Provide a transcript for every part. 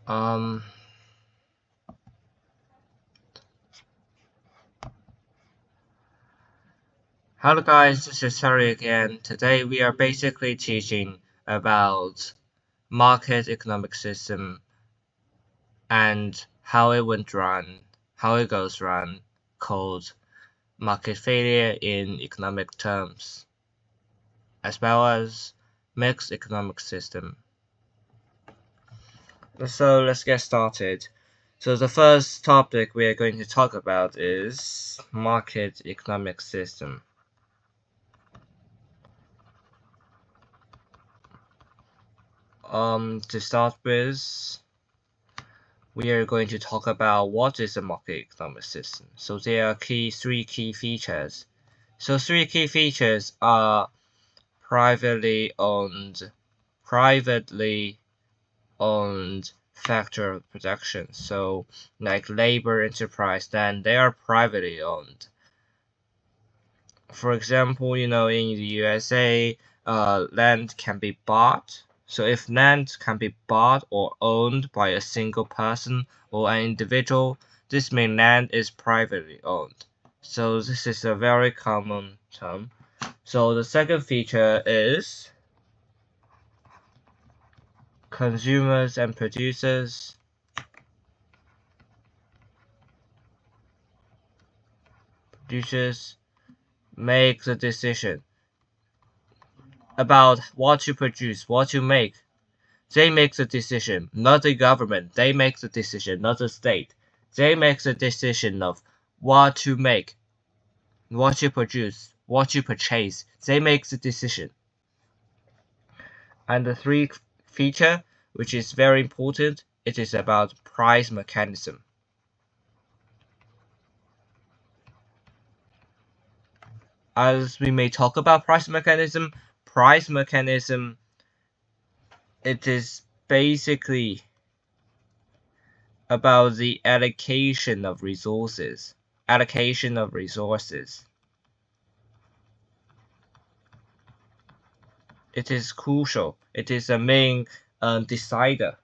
Um, Hello guys, this is Harry again. Today we are basically teaching about market economic system and how it went run, how it goes run, called market failure in economic terms, as well as mixed economic system. So let's get started. So the first topic we are going to talk about is market economic system. To start with, we are going to talk about what is a market economic system. So there are three key features. So three key features are privately owned factor of production. So like labor enterprise, then they are privately owned. For example, in the USA, land can be bought. So if land can be bought or owned by a single person or an individual, this means land is privately owned. So this is a very common term. So the second feature is consumers and producers make the decision about what you produce, what you make. They make the decision, not the government. They make the decision, not the state. They make the decision of what to make, what you produce, what you purchase. They make the decision. And the third feature, which is very important, it is about price mechanism. As we may talk about price mechanism, it is basically about the allocation of resources. It is crucial. It is a main decider.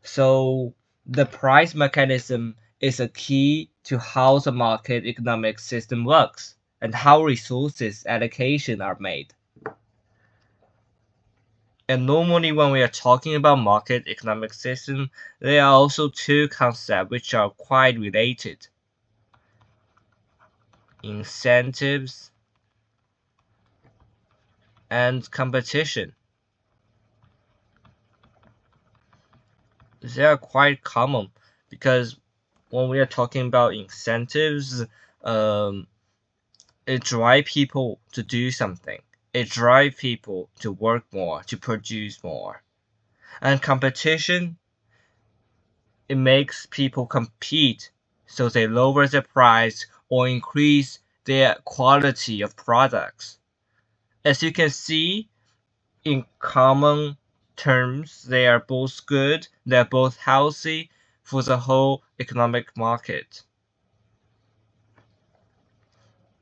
So the price mechanism is a key to how the market economic system works and how resources allocation are made. And normally when we are talking about market economic system, there are also two concepts which are quite related. Incentives and competition. They are quite common because when we are talking about incentives, it drives people to do something. It drives people to work more, to produce more. And competition, it makes people compete, so they lower the price or increase their quality of products. As you can see, in common terms, they are both good, they are both healthy for the whole economic market.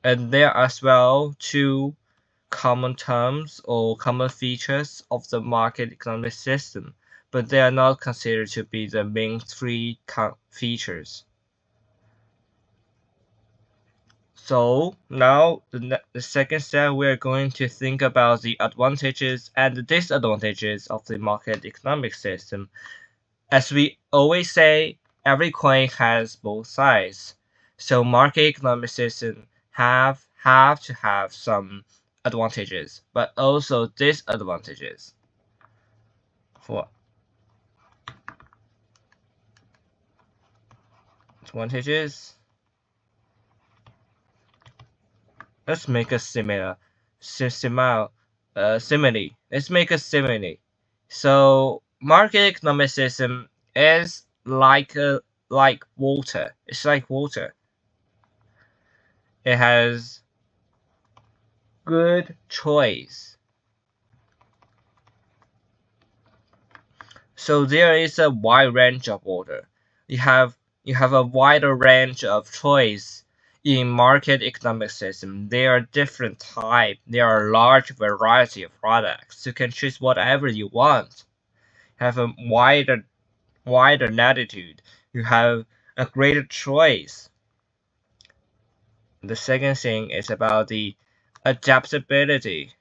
And there are as well two common terms or common features of the market economic system, but they are not considered to be the main three features. So now the second step, we are going to think about the advantages and the disadvantages of the market economic system. As we always say, every coin has both sides. So market economic system have to have some advantages, but also disadvantages. For advantages, let's make a simile. Let's make a simile. So market economic system is like water. It's like water. It has good choice. So there is a wide range of water. You have a wider range of choice in market economic system. There are different types. There are a large variety of products. You can choose whatever you want. Have a wider wider latitude. You have a greater choice. The second thing is about the adaptability.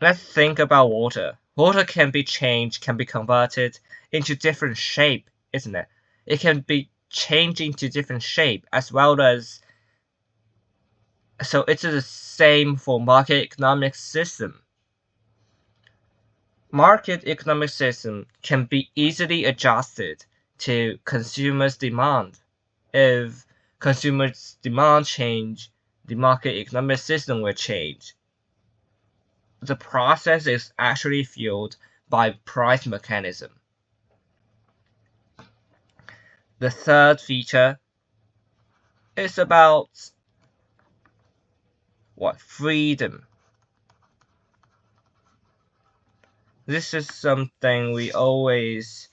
Let's think about water. Water can be changed, can be converted into different shape, isn't it? It can be changed into different shape as well as. So it's the same for market economic system. Market economic system can be easily adjusted to consumers' demand. If consumers' demand change, the market economic system will change. The process is actually fueled by price mechanism. The third feature is about what? Freedom. This is something we always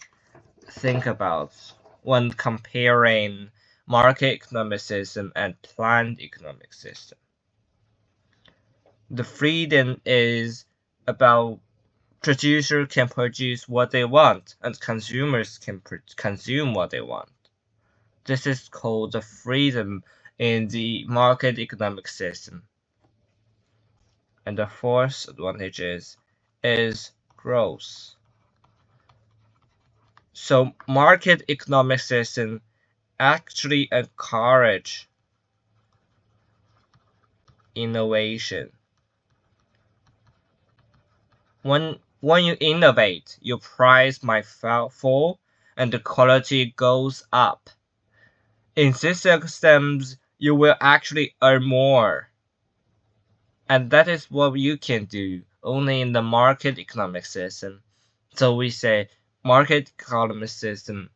think about when comparing market economic system and planned economic system. The freedom is about producers can produce what they want and consumers can consume what they want. This is called the freedom in the market economic system. And the fourth advantage is growth. So market economic system actually encourage innovation. When you innovate, your price might fall and the quality goes up. In these systems, you will actually earn more. And that is what you can do only in the market economic system. So we say market economic system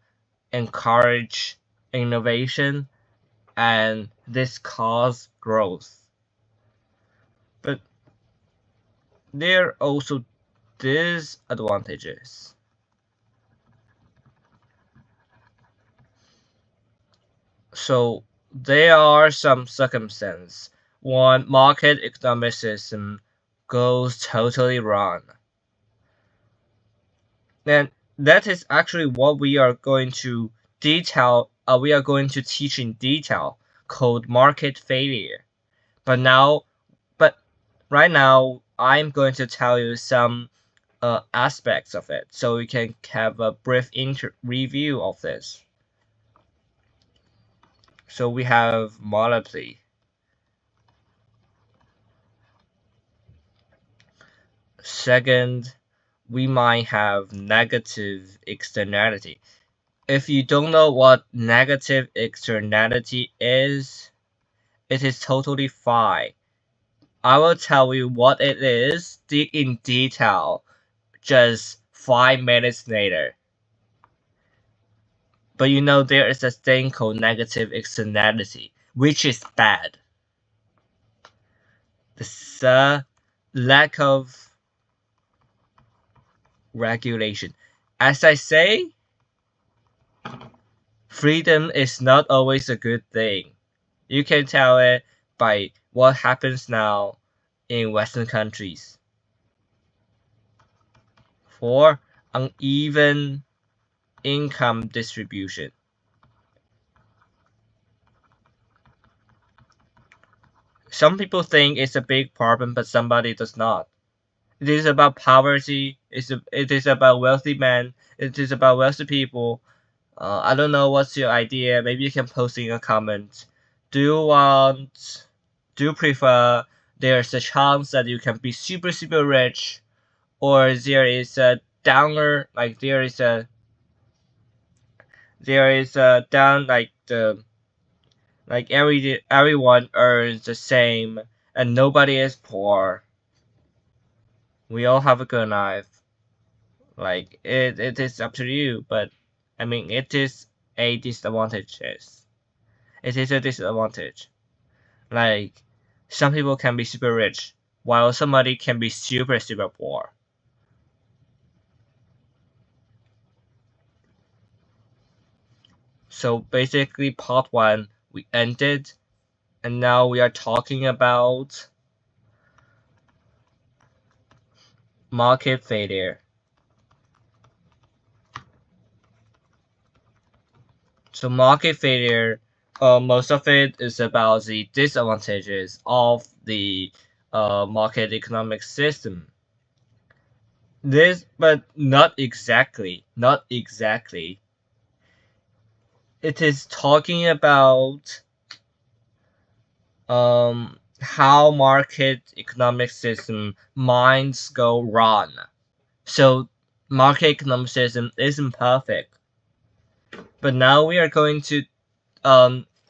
encourage innovation and this cause growth. But there are also disadvantages. So there are some circumstances when market economic system goes totally wrong. And that is actually what we are going to we are going to teach in detail called market failure. But right now I'm going to tell you some aspects of it so we can have a brief review of this. So we have monopoly. Second, we might have negative externality. If you don't know what negative externality is, it is totally fine. I will tell you what it is in detail just 5 minutes later. But you know there is a thing called negative externality, which is bad. The lack of regulation. As I say, freedom is not always a good thing. You can tell it by what happens now in Western countries. 4. Uneven income distribution. Some people think it's a big problem, but somebody does not. It is about poverty. It is about wealthy men. It is about wealthy people. I don't know what's your idea. Maybe you can post in a comment. Do you prefer there's a chance that you can be super super rich, or there is a downer like there is a down like everyone earns the same and nobody is poor. We all have a good life. Like it is up to you, but I mean it is a disadvantage. It is a disadvantage. Like some people can be super rich while somebody can be super super poor. So basically part 1 we ended and now we are talking about market failure. So market failure, most of it is about the disadvantages of the market economic system. But not exactly. Not exactly. It is talking about how market economic system minds go wrong. So market economic system isn't perfect. But now we are going to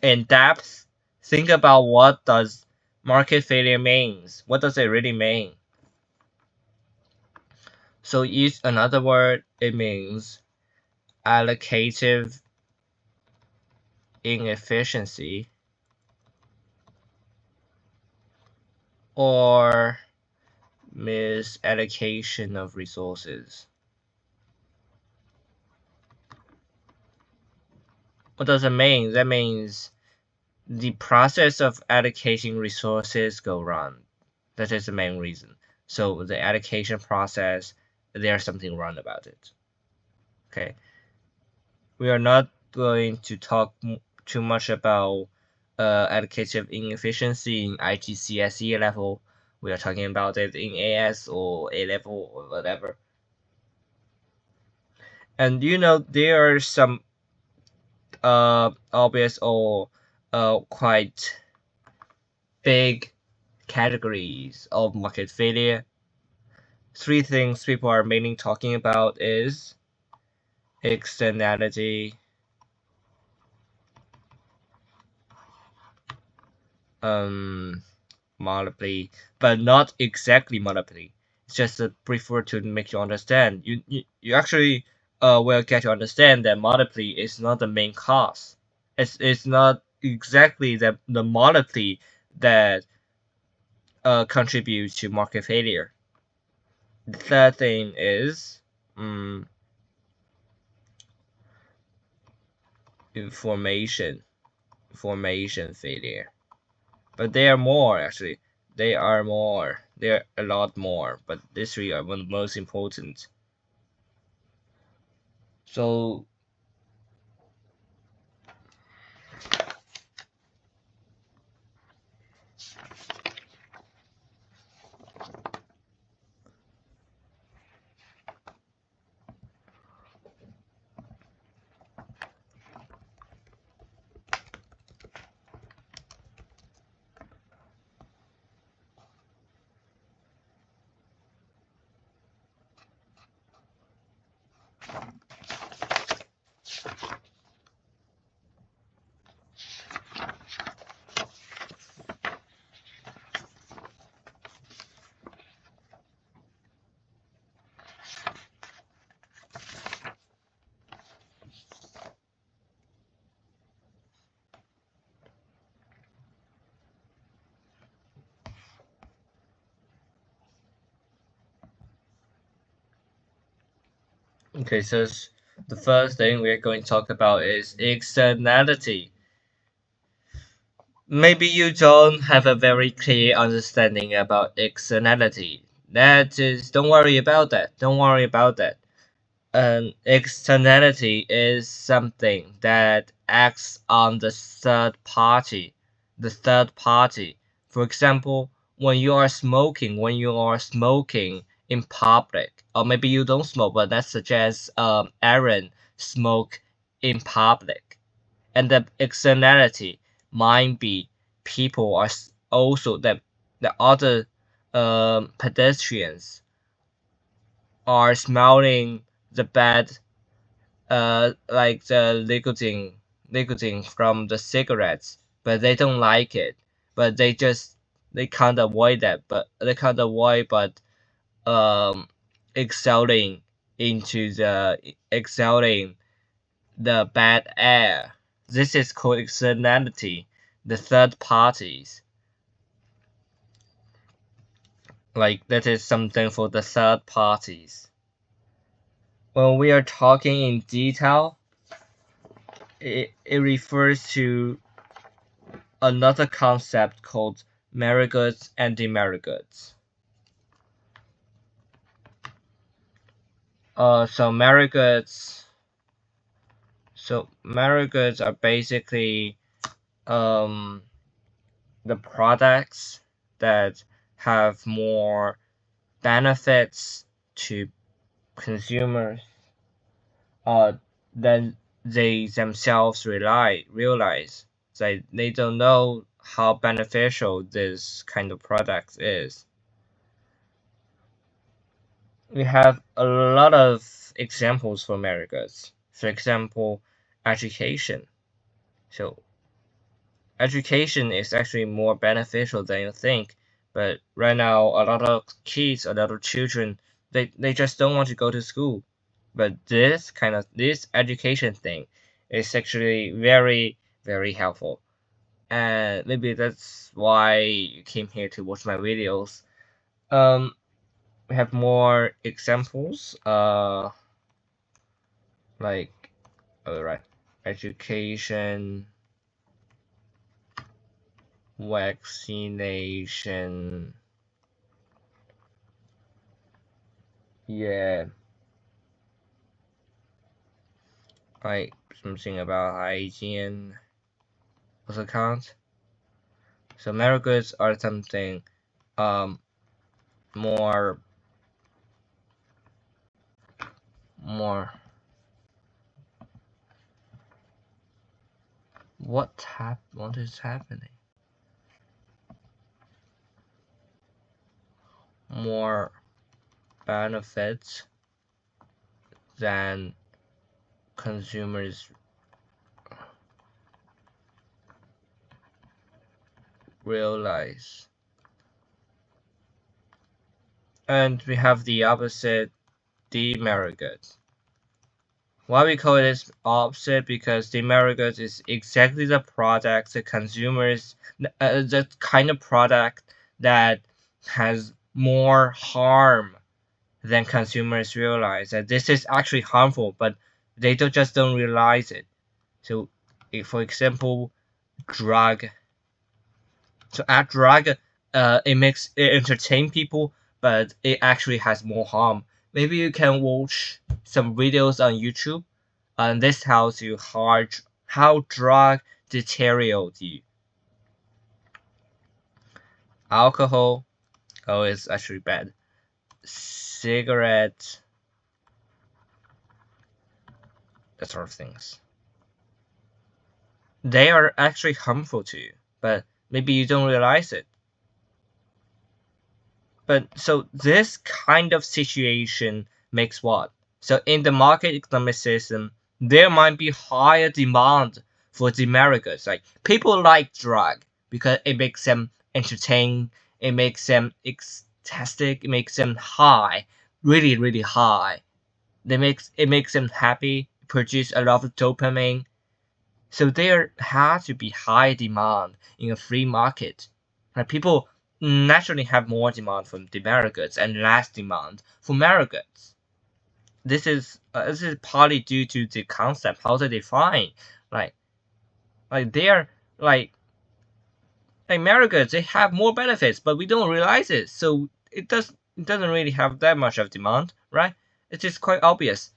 in depth think about what does market failure means. What does it really mean? So use another word, it means allocative inefficiency or misallocation of resources. What does it mean? That means the process of allocating resources go wrong. That is the main reason. So the allocation process, there's something wrong about it. Okay. We are not going to talk too much about allocative inefficiency in IGCSE level. We are talking about it in AS or A level or whatever. And there are some obvious or quite big categories of market failure. Three things people are mainly talking about is externality, monopoly, but not exactly monopoly. It's just a brief word to make you understand. You actually will get to understand that monopoly is not the main cause. It's not exactly the monopoly that contributes to market failure. The third thing is information failure. But there are more actually. There are more. There are a lot more. But these three are one of the most important. So okay, so the first thing we're going to talk about is externality. Maybe you don't have a very clear understanding about externality. Don't worry about that. Don't worry about that. An externality is something that acts on the third party. The third party. For example, when you are smoking in public, or maybe you don't smoke, but let's suggest Aaron smoke in public, and the externality might be people are also the other pedestrians are smelling the bad like the nicotine from the cigarettes, but they don't like it. But they can't avoid that. But they can't avoid but um exhaling exhaling the bad air. This is called externality. The third parties, like that is something for the third parties. When we are talking in detail, it refers to another concept called merigoods and demerigoods. So merit goods are basically the products that have more benefits to consumers than they themselves realize. They don't know how beneficial this kind of product is. We have a lot of examples for merit goods. For example, education. So education is actually more beneficial than you think. But right now, a lot of kids, a lot of children, they just don't want to go to school. But this education thing is actually very, very helpful. And maybe that's why you came here to watch my videos. We have more examples. Like, alright, education, vaccination, yeah, like something about hygiene also counts. So merit goods are something more what is happening? More benefits than consumers realize. And we have the opposite, demerit goods. Why we call it opposite? Because demerit goods is exactly the product the consumers, the kind of product that has more harm than consumers realize. That this is actually harmful, but they just don't realize it. So, for example, drug. So at drug, it entertain people, but it actually has more harm. Maybe you can watch some videos on YouTube, and this tells you how drug deteriorate you. Alcohol, oh, it's actually bad. Cigarettes, that sort of things. They are actually harmful to you, but maybe you don't realize it. But so this kind of situation makes what? So in the market economic system, there might be higher demand for demerit goods. Like people like drug because it makes them entertain, it makes them ecstatic, it makes them high, really, really high. It makes them happy, produce a lot of dopamine. So there has to be high demand in a free market. Like people naturally have more demand for demerit goods and less demand for merit goods. This is partly due to the concept how they define like they are like merit goods, they have more benefits, but we don't realize it. So it doesn't really have that much of demand, right? It is quite obvious.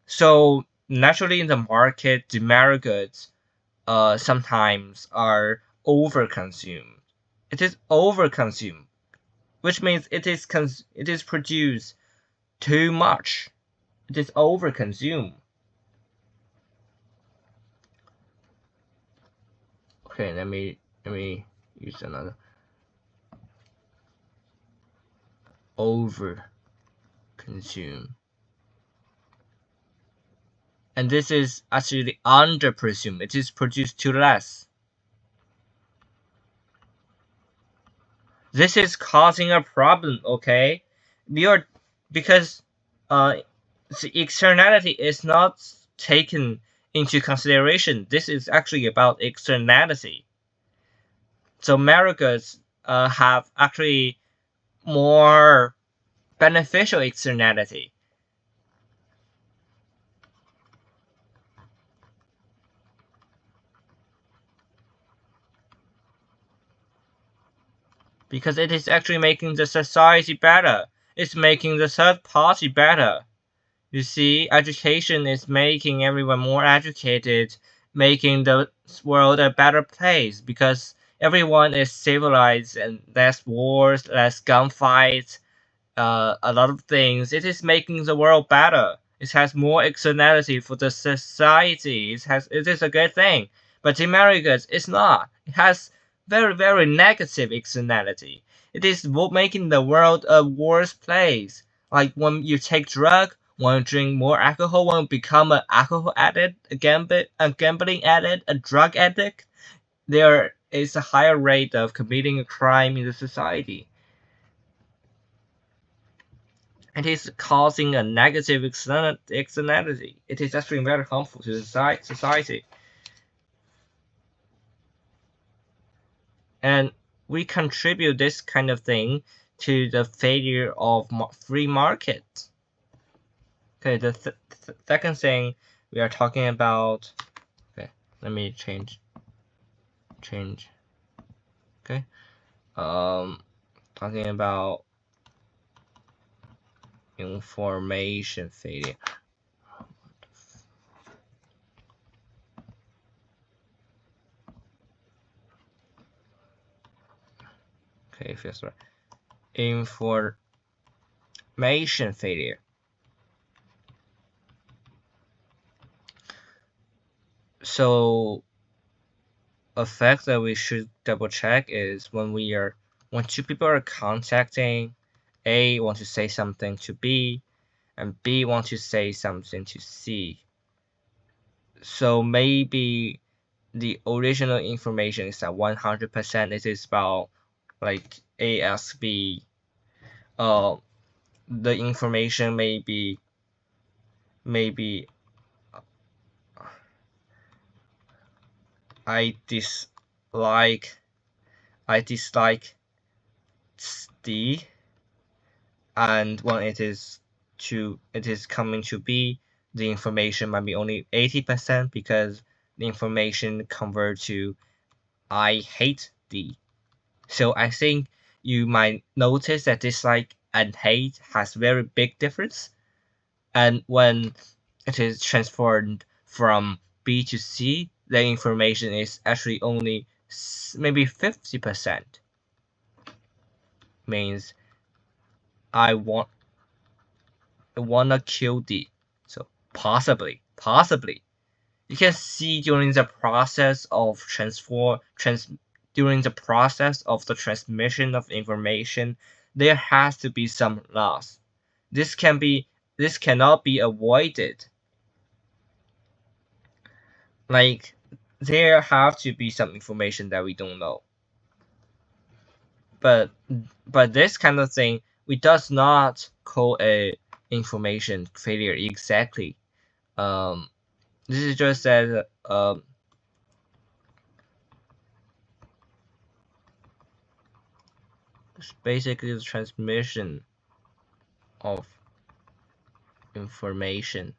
So naturally in the market, demerit goods sometimes are overconsumed. It is overconsumed, which means it is produced too much. It is overconsumed. Okay, let me use another. Overconsume. And this is actually underpresumed. It is produced too less. This is causing a problem, okay? Because the externality is not taken into consideration. This is actually about externality. So merit goods have actually more beneficial externality. Because it is actually making the society better. It's making the third party better. You see, education is making everyone more educated, making the world a better place because everyone is civilized and less wars, less gunfights, a lot of things. It is making the world better. It has more externality for the society. It is a good thing. But in America, it's not. It has very negative externality. It is making the world a worse place. Like when you take drug, when you drink more alcohol, when you become an alcohol addict, a gambling addict, a drug addict, there is a higher rate of committing a crime in the society. It is causing a negative externality. It is actually very harmful to the society. And we contribute this kind of thing to the failure of free market. Okay, the second thing we are talking about. Okay, let me change. Okay, talking about information failure. Okay, feels right. Information failure. So a fact that we should double check is when two people are contacting, A want to say something to B and B want to say something to C. So maybe the original information is at 100%. It is about like A asks B. The information maybe I dislike D, and when it is coming to B, the information might be only 80% because the information convert to I hate D. So I think you might notice that dislike and hate has very big difference, and when it is transformed from B to C, the information is actually only maybe 50%. Means I wanna kill D. So possibly. You can see during the process of during the process of the transmission of information, there has to be some loss. This cannot be avoided. Like there have to be some information that we don't know. But this kind of thing we does not call a information failure exactly. This is just that it's basically the transmission of information.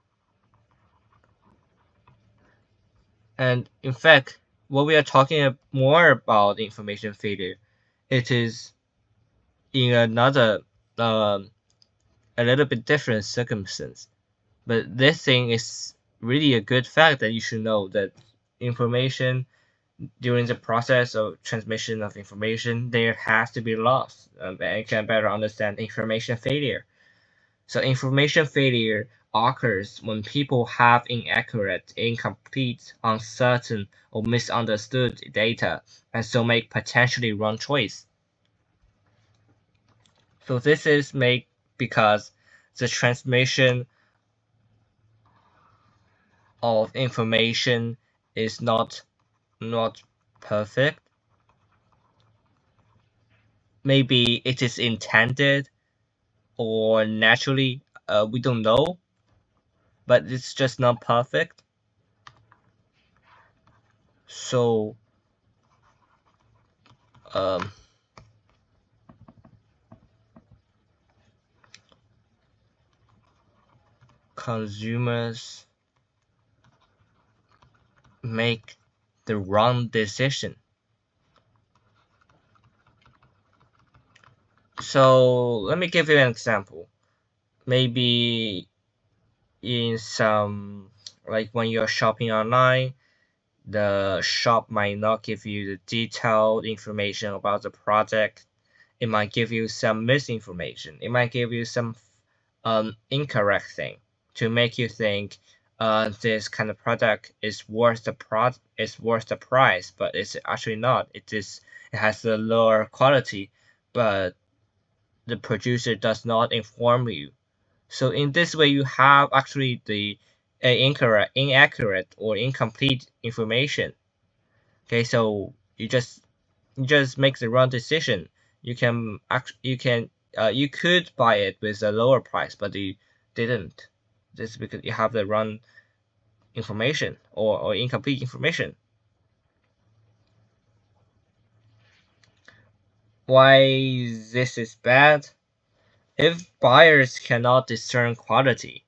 And in fact, what we are talking more about information failure, it is in another a little bit different circumstance. But this thing is really a good fact that you should know that information during the process of transmission of information, there has to be loss, and you can better understand information failure. So information failure occurs when people have inaccurate, incomplete, uncertain, or misunderstood data, and so make potentially wrong choice. So this is made because the transmission of information is not perfect. Maybe it is intended or naturally, we don't know, but it's just not perfect. So consumers make the wrong decision. So let me give you an example. Maybe in some, like when you're shopping online, the shop might not give you the detailed information about the product. It might give you some misinformation. It might give you some incorrect thing to make you think this kind of product is worth the price, but it's actually not. It has a lower quality, but the producer does not inform you. So in this way, you have actually the inaccurate or incomplete information. Okay, so you just make the wrong decision. You could buy it with a lower price, but you didn't. This is because you have the wrong information or incomplete information. Why this is bad? If buyers cannot discern quality,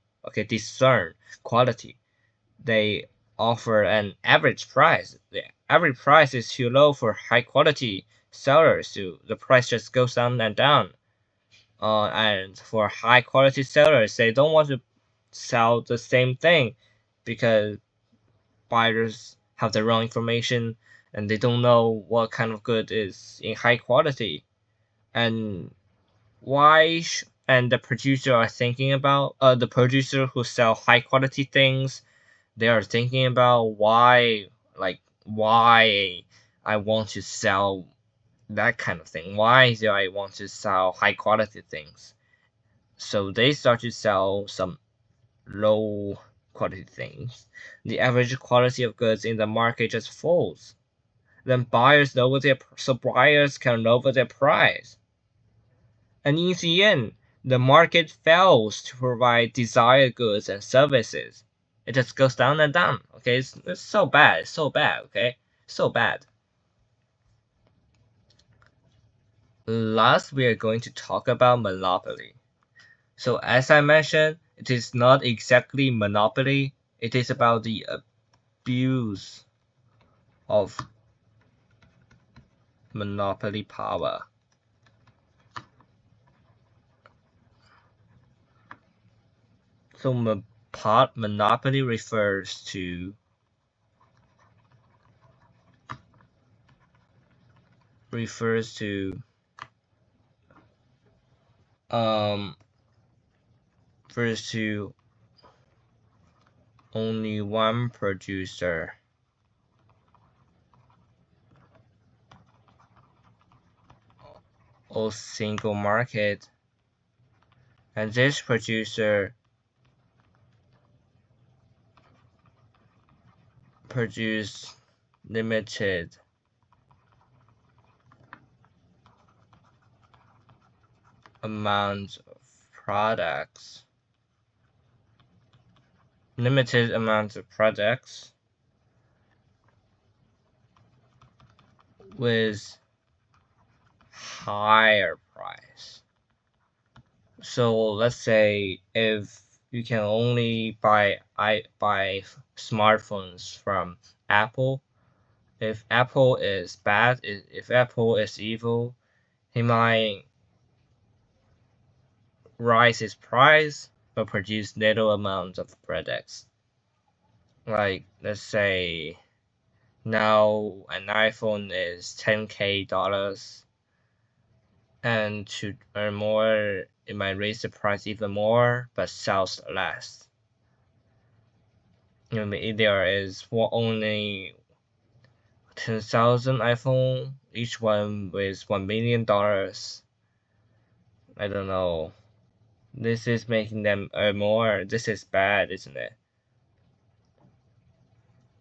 they offer an average price. The average price is too low for high quality sellers, so the price just goes down and down. And for high quality sellers, they don't want to sell the same thing because buyers have the wrong information and they don't know what kind of good is in high quality. And and the producer are thinking about the producer who sell high quality things, they are thinking about why I want to sell that kind of thing. Why do I want to sell high quality things? So they start to sell some low quality things. The average quality of goods in the market just falls. Then buyers can lower their price. And in the end, the market fails to provide desired goods and services. It just goes down and down. Okay, it's so bad. It's so bad. Okay, so bad. Last, we are going to talk about monopoly. So as I mentioned, it is not exactly monopoly. It is about the abuse of monopoly power. So monopoly refers to um refers to only one producer or single market, and this producer produce limited amounts of products with higher price. So let's say if you can only buy smartphones from Apple, if Apple is bad, if Apple is evil, he might raise his price but produce little amounts of products. Like let's say now an iPhone is $10K, and to earn more, it might raise the price even more but sells less. There is only 10,000 iPhone, each one with $1 million. I don't know. This is making them earn more. This is bad, isn't it?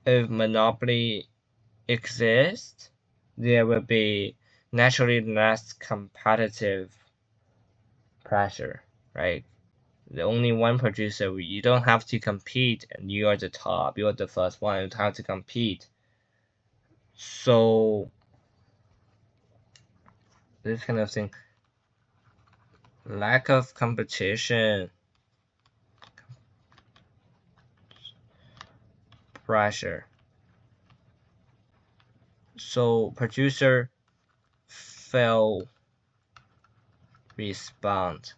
If monopoly exists, there will be naturally less competitive pressure, right? The only one producer, you don't have to compete, and you are the top. You are the first one. You don't have to compete. So this kind of thing, lack of competition, pressure. So producer fail respond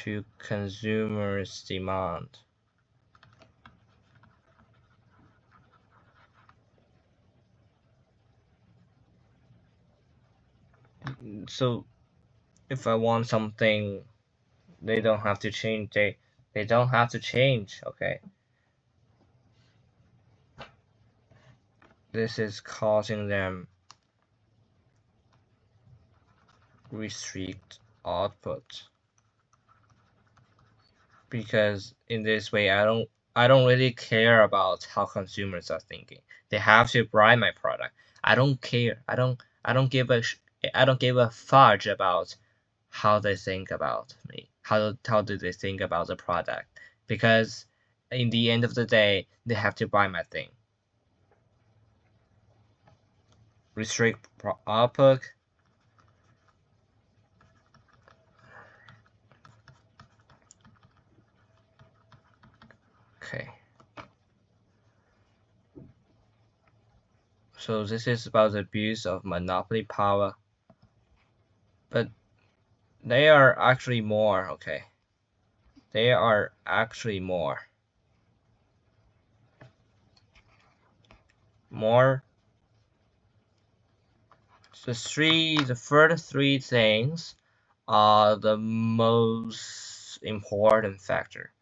to consumers' demand. So if I want something, they don't have to change. They don't have to change. Okay. This is causing them restrict output, because in this way I don't really care about how consumers are thinking. They have to buy my product. I don't care. I don't give I don't give a fudge about how they think about me. How do they think about the product? Because in the end of the day, they have to buy my thing. Restrict output. Okay. So this is about the abuse of monopoly power. But they are actually more, okay. They are actually more. The first three things are the most important factor.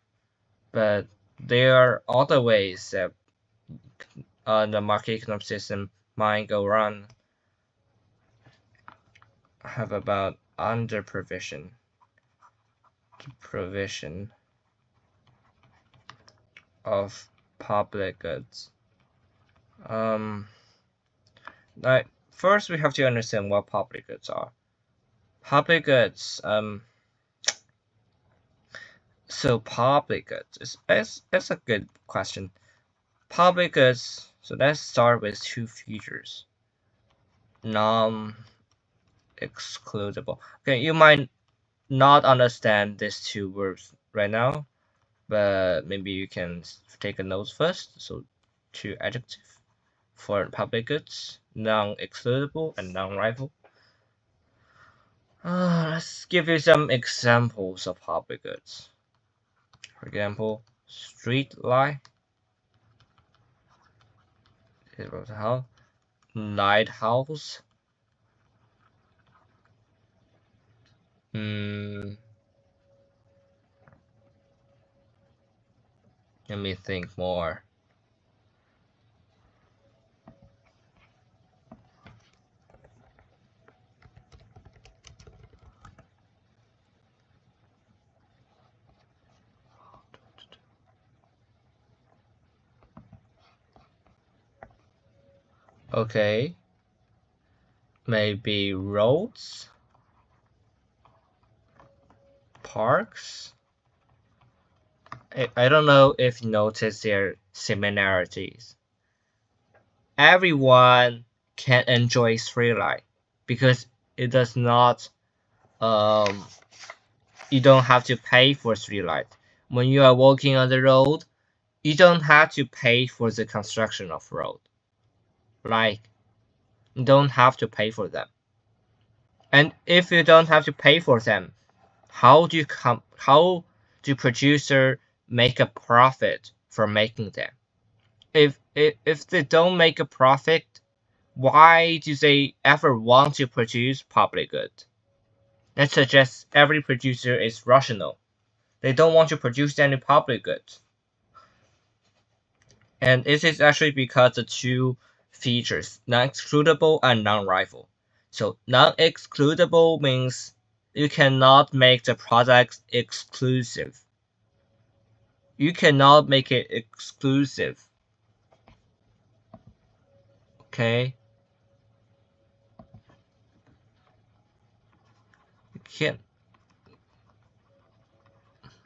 But there are other ways that the market economic system might go wrong. Have about under provision of public goods. Like, first we have to understand what public goods are. Public goods, so public goods is a good question. Public goods, so let's start with two features. Non-excludable. Okay, you might not understand these two words right now, but maybe you can take a note first. So two adjectives for public goods: non-excludable and non-rival. Let's give you some examples of public goods. For example, street light, lighthouse. Let me think more. Okay, maybe roads, parks. I don't know if you notice their similarities. Everyone can enjoy street light because it does not you don't have to pay for street light. When you are walking on the road, you don't have to pay for the construction of road. Like, you don't have to pay for them. And if you don't have to pay for them, how do producer make a profit from making them? If they don't make a profit, why do they ever want to produce public good? That suggests every producer is rational. They don't want to produce any public goods. And this is actually because the two features, non-excludable and non-rival. So non-excludable means you cannot make the product exclusive. You cannot make it exclusive. Okay? You can't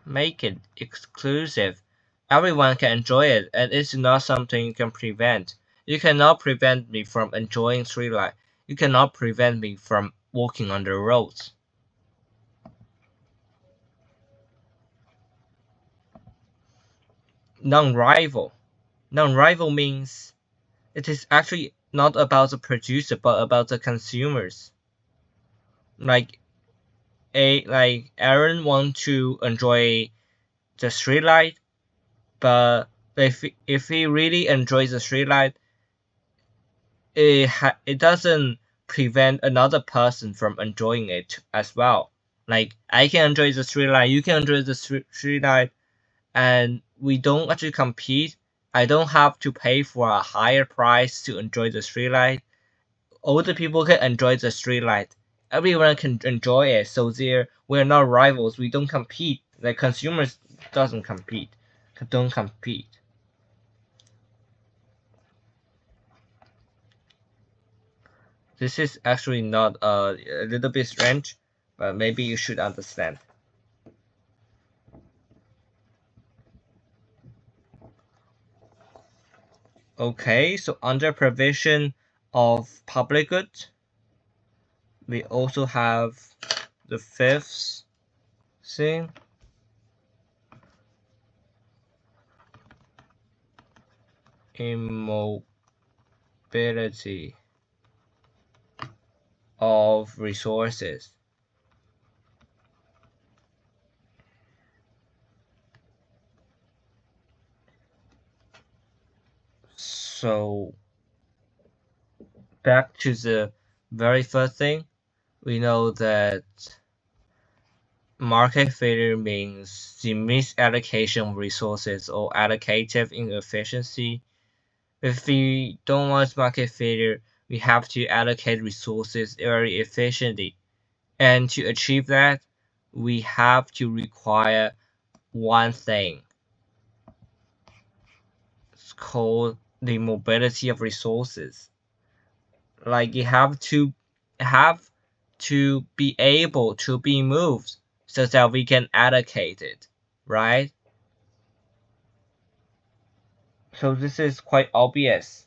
make it exclusive. Everyone can enjoy it, and it's not something you can prevent. You cannot prevent me from enjoying street light. You cannot prevent me from walking on the roads. Non-rival. Non-rival means it is actually not about the producer but about the consumers. Like, like Aaron want to enjoy the street light, but if he really enjoys the street light, it doesn't prevent another person from enjoying it as well. Like I can enjoy the street light, you can enjoy the street light, and we don't actually compete. I don't have to pay for a higher price to enjoy the street light. Older people can enjoy the street light. Everyone can enjoy it. So we're not rivals. We don't compete. Like consumers don't compete. This is actually not a little bit strange, but maybe you should understand. Okay, so under provision of public goods, we also have the fifth thing. Immobility of resources. So back to the very first thing, we know that market failure means the misallocation of resources or allocative inefficiency. If we don't want market failure, we have to allocate resources very efficiently. And to achieve that, we have to require one thing. It's called the mobility of resources. Like you have to be able to be moved so that we can allocate it, right? So this is quite obvious.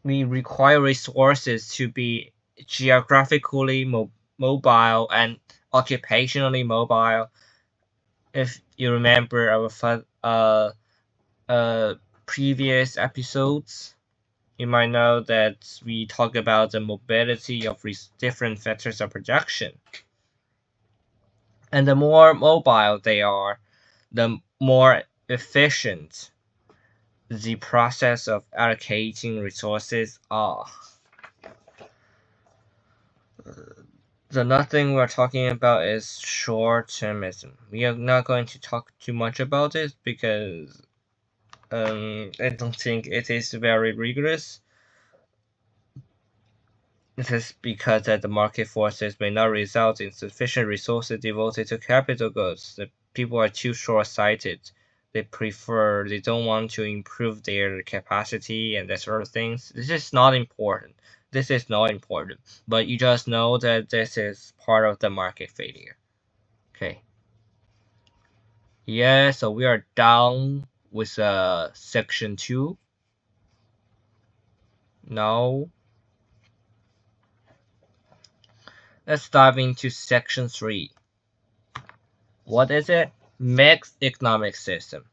We require resources to be geographically mobile and occupationally mobile. If you remember our previous episodes, you might know that we talk about the mobility of different factors of production. And the more mobile they are, the more efficient the process of allocating resources are. The another thing we're talking about is short-termism. We are not going to talk too much about it because I don't think it is very rigorous. This is because that the market forces may not result in sufficient resources devoted to capital goods. The people are too short-sighted. They don't want to improve their capacity and that sort of things. This is not important. But you just know that this is part of the market failure. Okay. Yeah, so we are done with section 2. Now let's dive into section 3. What is it? Mixed economic system.